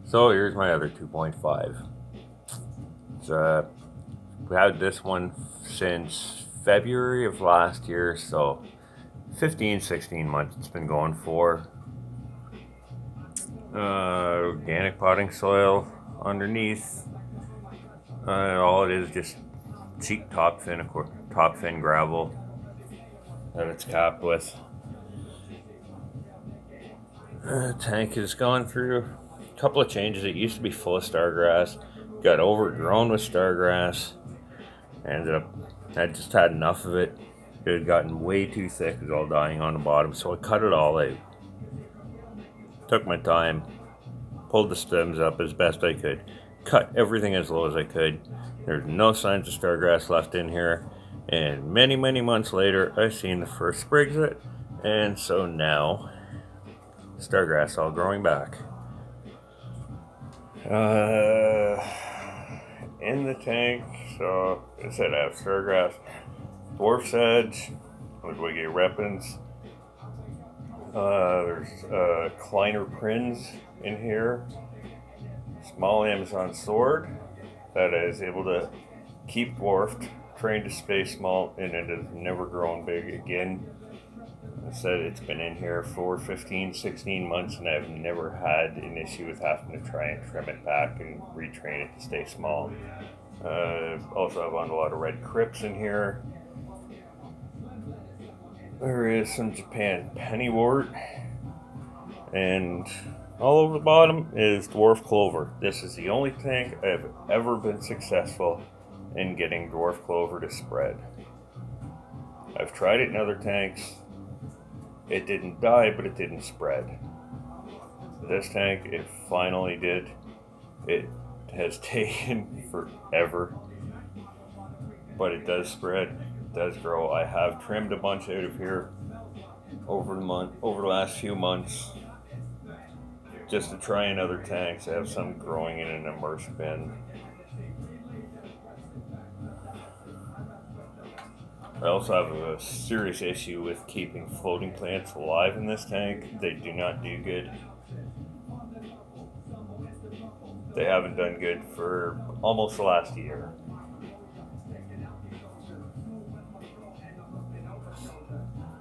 So here's my other 2.5. We had this one since February of last year, so 15, 16 months it's been going for. Organic potting soil underneath. All it is just cheap top fin gravel that it's capped with. Tank has gone through a couple of changes. It used to be full of stargrass, got overgrown with stargrass. I just had enough of it. It had gotten way too thick. It was all dying on the bottom, so I cut it all out. Took my time, pulled the stems up as best I could, cut everything as low as I could. There's no signs of stargrass left in here, and many, many months later, I seen the first sprigs of it, and so now, stargrass all growing back. In the tank, so I said I have stargrass, dwarf sedge, Woodwiggy repens. There's Kleiner Prins in here, small Amazon sword that is able to keep dwarfed, trained to stay small, and it has never grown big again. I said it's been in here for 15, 16 months, and I've never had an issue with having to try and trim it back and retrain it to stay small. Also have on a lot of red crypts in here. There is some Japan pennywort, and all over the bottom is dwarf clover. This is the only tank I've ever been successful in getting dwarf clover to spread. I've tried it in other tanks. It didn't die, but it didn't spread. This tank, it finally did. It has taken forever, but it does spread, it does grow. I have trimmed a bunch out of here over the last few months, just to try in other tanks. I have some growing in an immersion bin. I also have a serious issue with keeping floating plants alive in this tank. They do not do good. They haven't done good for almost the last year.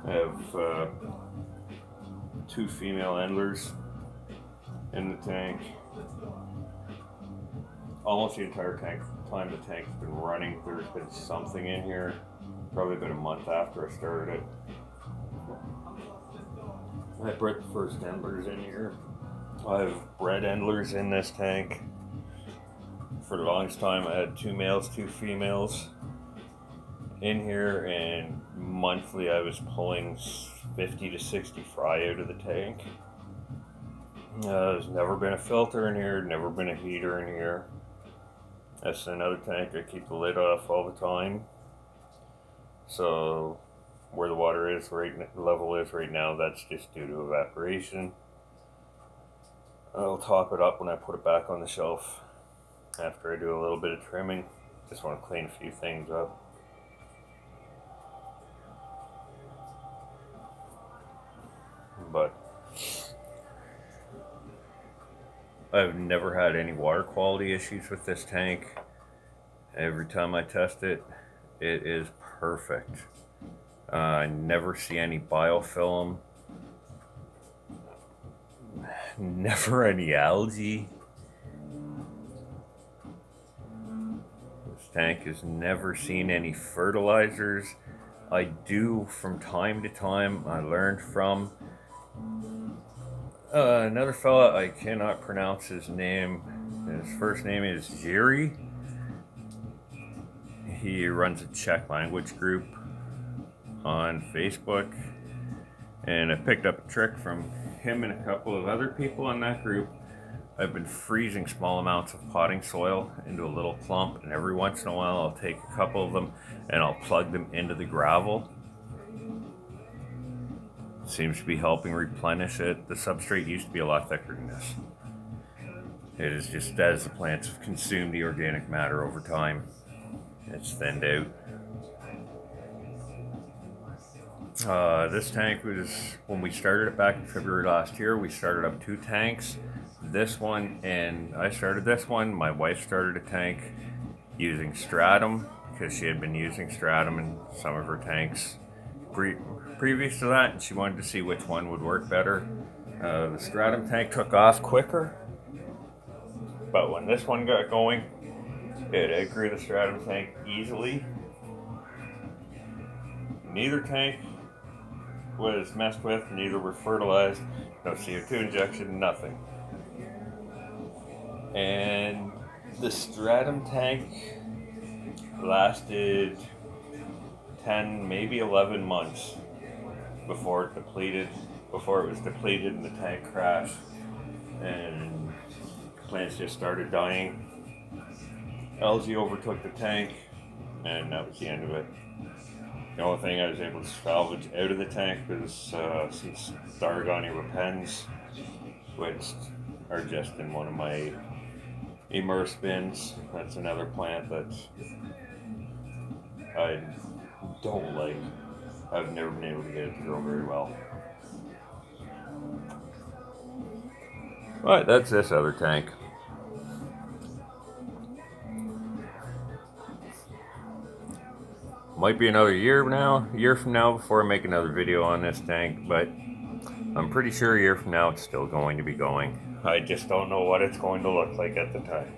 I have 2 female endlers in the tank. Almost the entire time the tank's been running, there's been something in here. Probably been a month after I started it. I bred the first endlers in here. I've bred endlers in this tank. For the longest time, I had 2 males, 2 females in here, and monthly I was pulling 50 to 60 fry out of the tank. There's never been a filter in here, never been a heater in here. That's another tank. I keep the lid off all the time. So where the water is level is right now, that's just due to evaporation. I'll top it up when I put it back on the shelf after I do a little bit of trimming. Just want to clean a few things up. But I've never had any water quality issues with this tank. Every time I test it, it is perfect. I never see any biofilm, never any algae. This tank has never seen any fertilizers. I do from time to time. I learned from another fella, I cannot pronounce his name. His first name is Jiri. He runs a Czech language group on Facebook, and I picked up a trick from him and a couple of other people in that group. I've been freezing small amounts of potting soil into a little clump, and every once in a while I'll take a couple of them and I'll plug them into the gravel. Seems to be helping replenish it. The substrate used to be a lot thicker than this. It is just as the plants have consumed the organic matter over time, it's thinned out. This tank was, when we started it back in February last year, we started up 2 tanks. This one, and I started this one, my wife started a tank using stratum because she had been using stratum in some of her tanks previous to that, and she wanted to see which one would work better. The stratum tank took off quicker, but when this one got going, it outgrew the stratum tank easily. Neither tank was messed with, neither were fertilized, no CO2 injection, nothing. And the stratum tank lasted 10, maybe 11 months before it was depleted and the tank crashed and plants just started dying. Algae overtook the tank, and that was the end of it. The only thing I was able to salvage out of the tank was some Stargoni repens, which are just in one of my immersed bins. That's another plant that I don't like. I've never been able to get it to grow very well. But that's this other tank. Might be another year from now before I make another video on this tank, but I'm pretty sure a year from now it's still going to be going. I just don't know what it's going to look like at the time.